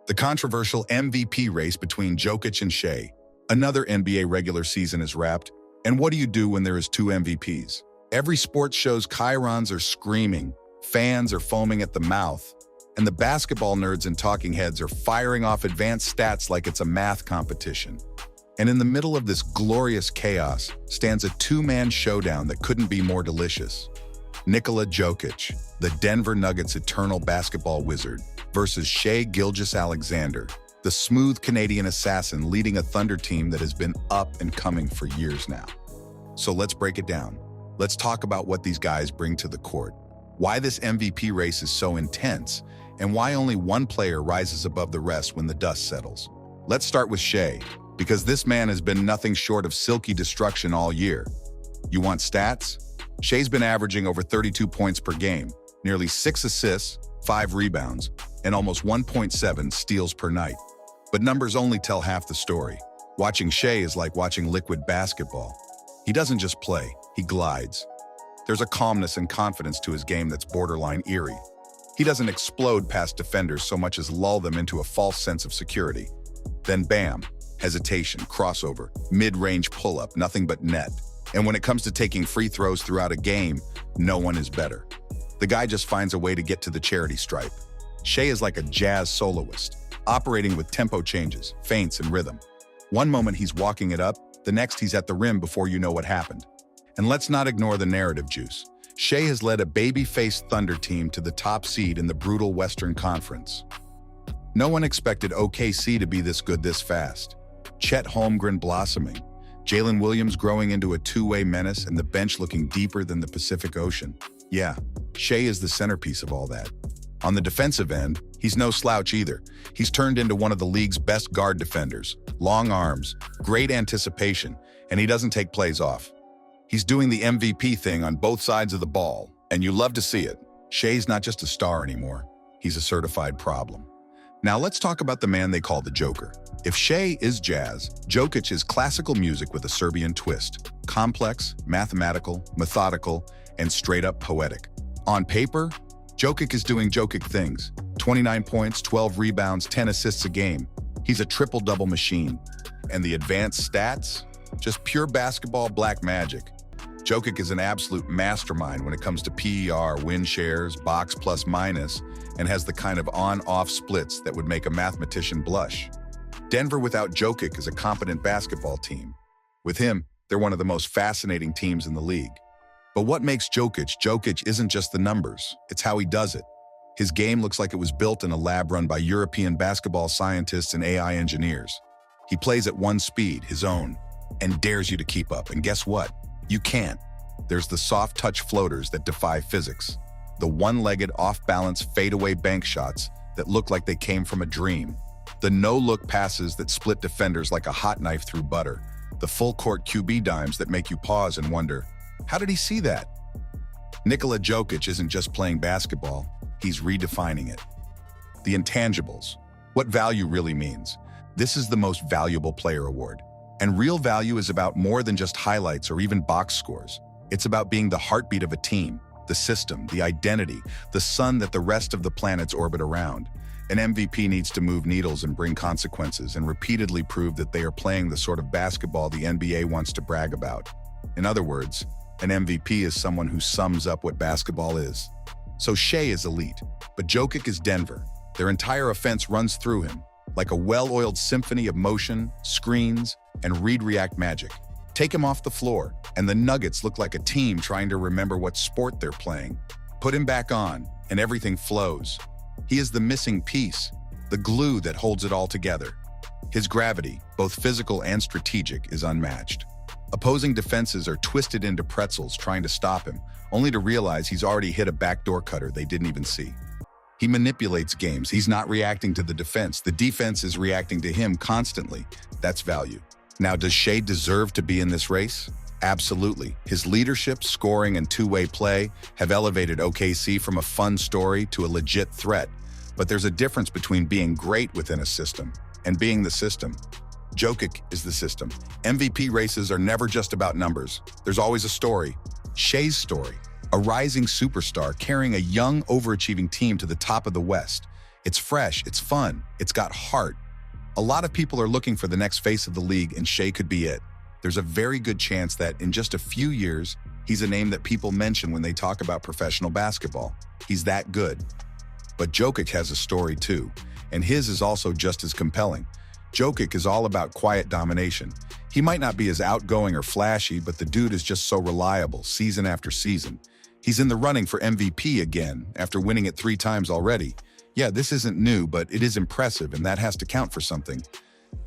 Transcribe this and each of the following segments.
The controversial MVP race between Jokic and Shai. Another NBA regular season is wrapped, and what do you do when there is two MVPs? Every sports show's chyrons are screaming, fans are foaming at the mouth, and the basketball nerds and talking heads are firing off advanced stats like it's a math competition. And in the middle of this glorious chaos stands a two-man showdown that couldn't be more delicious. Nikola Jokic, the Denver Nuggets' eternal basketball wizard, versus Shai Gilgeous-Alexander, the smooth Canadian assassin leading a Thunder team that has been up and coming for years now. So let's break it down. Let's talk about what these guys bring to the court, why this MVP race is so intense, and why only one player rises above the rest when the dust settles. Let's start with Shai, because this man has been nothing short of silky destruction all year. You want stats? Shai's been averaging over 32 points per game, nearly 6 assists, 5 rebounds, and almost 1.7 steals per night. But numbers only tell half the story. Watching Shai is like watching liquid basketball. He doesn't just play, he glides. There's a calmness and confidence to his game that's borderline eerie. He doesn't explode past defenders so much as lull them into a false sense of security. Then bam, hesitation, crossover, mid-range pull-up, nothing but net. And when it comes to taking free throws throughout a game, no one is better. The guy just finds a way to get to the charity stripe. Shai is like a jazz soloist, operating with tempo changes, feints, and rhythm. One moment he's walking it up, the next he's at the rim before you know what happened. And let's not ignore the narrative juice. Shai has led a baby-faced Thunder team to the top seed in the brutal Western Conference. No one expected OKC to be this good this fast. Chet Holmgren blossoming, Jalen Williams growing into a two-way menace, and the bench looking deeper than the Pacific Ocean. Yeah, Shai is the centerpiece of all that. On the defensive end, he's no slouch either. He's turned into one of the league's best guard defenders. Long arms, great anticipation, and he doesn't take plays off. He's doing the MVP thing on both sides of the ball, and you love to see it. Shai's not just a star anymore. He's a certified problem. Now let's talk about the man they call the Joker. If Shai is jazz, Jokic is classical music with a Serbian twist. Complex, mathematical, methodical, and straight-up poetic. On paper, Jokic is doing Jokic things. 29 points, 12 rebounds, 10 assists a game. He's a triple-double machine. And the advanced stats? Just pure basketball black magic. Jokic is an absolute mastermind when it comes to PER, win shares, box plus minus, and has the kind of on-off splits that would make a mathematician blush. Denver without Jokic is a competent basketball team. With him, they're one of the most fascinating teams in the league. But what makes Jokic isn't just the numbers, it's how he does it. His game looks like it was built in a lab run by European basketball scientists and AI engineers. He plays at one speed, his own, and dares you to keep up. And guess what? You can't. There's the soft touch floaters that defy physics. The one-legged off-balance fadeaway bank shots that look like they came from a dream. The no-look passes that split defenders like a hot knife through butter. The full-court QB dimes that make you pause and wonder, how did he see that? Nikola Jokic isn't just playing basketball, he's redefining it. The intangibles. What value really means. This is the most valuable player award. And real value is about more than just highlights or even box scores. It's about being the heartbeat of a team, the system, the identity, the sun that the rest of the planets orbit around. An MVP needs to move needles and bring consequences and repeatedly prove that they are playing the sort of basketball the NBA wants to brag about. In other words, an MVP is someone who sums up what basketball is. So Shai is elite, but Jokic is Denver. Their entire offense runs through him, like a well-oiled symphony of motion, screens, and read-react magic. Take him off the floor, and the Nuggets look like a team trying to remember what sport they're playing. Put him back on, and everything flows. He is the missing piece, the glue that holds it all together. His gravity, both physical and strategic, is unmatched. Opposing defenses are twisted into pretzels trying to stop him, only to realize he's already hit a backdoor cutter they didn't even see. He manipulates games. He's not reacting to the defense. The defense is reacting to him constantly. That's value. Now, does Shai deserve to be in this race? Absolutely. His leadership, scoring, and two-way play have elevated OKC from a fun story to a legit threat. But there's a difference between being great within a system and being the system. Jokic is the system. MVP races are never just about numbers. There's always a story. Shai's story. A rising superstar carrying a young, overachieving team to the top of the West. It's fresh, it's fun, it's got heart. A lot of people are looking for the next face of the league, and Shai could be it. There's a very good chance that in just a few years, he's a name that people mention when they talk about professional basketball. He's that good. But Jokic has a story too, and his is also just as compelling. Jokic is all about quiet domination. He might not be as outgoing or flashy, but the dude is just so reliable, season after season. He's in the running for MVP again, after winning it 3 times already. Yeah, this isn't new, but it is impressive, and that has to count for something.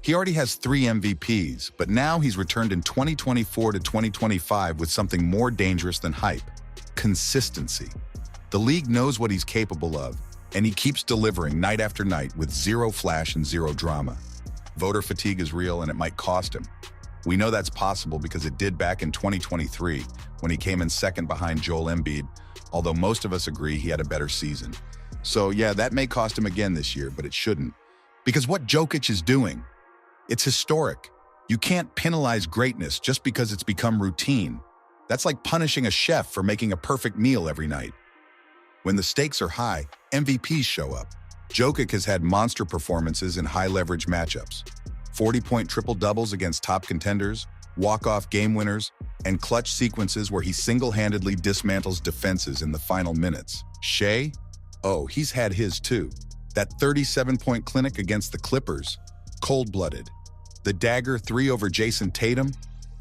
He already has 3 MVPs, but now he's returned in 2024 to 2025 with something more dangerous than hype: consistency. The league knows what he's capable of, and he keeps delivering night after night with zero flash and zero drama. Voter fatigue is real, and it might cost him. We know that's possible because it did back in 2023 when he came in second behind Joel Embiid, although most of us agree he had a better season. So yeah, that may cost him again this year, but it shouldn't. Because what Jokic is doing, it's historic. You can't penalize greatness just because it's become routine. That's like punishing a chef for making a perfect meal every night. When the stakes are high, MVPs show up. Jokic has had monster performances in high-leverage matchups. 40-point triple-doubles against top contenders, walk-off game winners, and clutch sequences where he single-handedly dismantles defenses in the final minutes. Shai? Oh, he's had his too. That 37-point clinic against the Clippers, cold-blooded. The dagger 3 over Jason Tatum,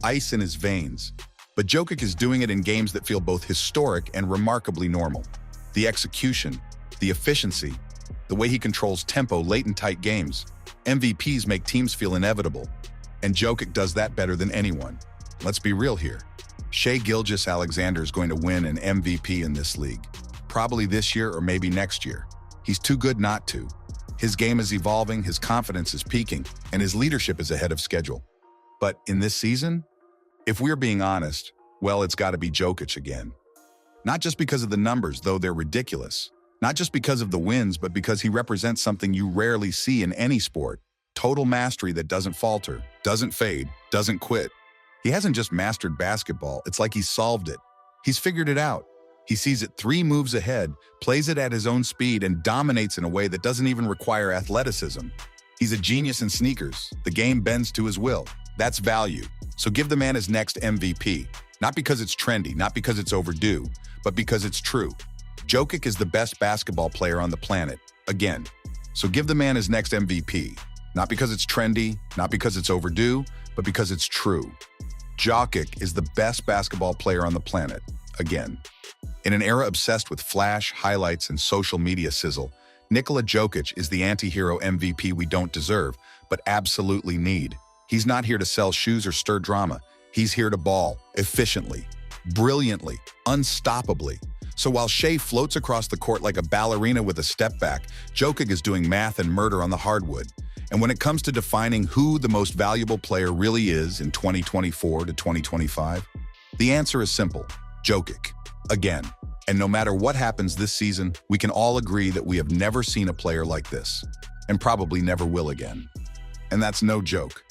ice in his veins. But Jokic is doing it in games that feel both historic and remarkably normal. The execution, the efficiency, the way he controls tempo late in tight games. MVPs make teams feel inevitable, and Jokic does that better than anyone. Let's be real here. Shai Gilgeous-Alexander is going to win an MVP in this league. Probably this year or maybe next year. He's too good not to. His game is evolving, his confidence is peaking, and his leadership is ahead of schedule. But in this season, if we're being honest, well, it's got to be Jokic again. Not just because of the numbers, though they're ridiculous. Not just because of the wins, but because he represents something you rarely see in any sport: total mastery that doesn't falter, doesn't fade, doesn't quit. He hasn't just mastered basketball, it's like he's solved it. He's figured it out. He sees it 3 moves ahead, plays it at his own speed, and dominates in a way that doesn't even require athleticism. He's a genius in sneakers. The game bends to his will. That's value. So give the man his next MVP. Not because it's trendy, not because it's overdue, but because it's true. Jokic is the best basketball player on the planet, again. So give the man his next MVP. Not because it's trendy, not because it's overdue, but because it's true. Jokic is the best basketball player on the planet, again. In an era obsessed with flash, highlights, and social media sizzle, Nikola Jokic is the anti-hero MVP we don't deserve, but absolutely need. He's not here to sell shoes or stir drama. He's here to ball, efficiently, brilliantly, unstoppably. So while Shai floats across the court like a ballerina with a step back, Jokic is doing math and murder on the hardwood. And when it comes to defining who the most valuable player really is in 2024 to 2025, the answer is simple: Jokic. Again. And no matter what happens this season, we can all agree that we have never seen a player like this, and probably never will again. And that's no joke.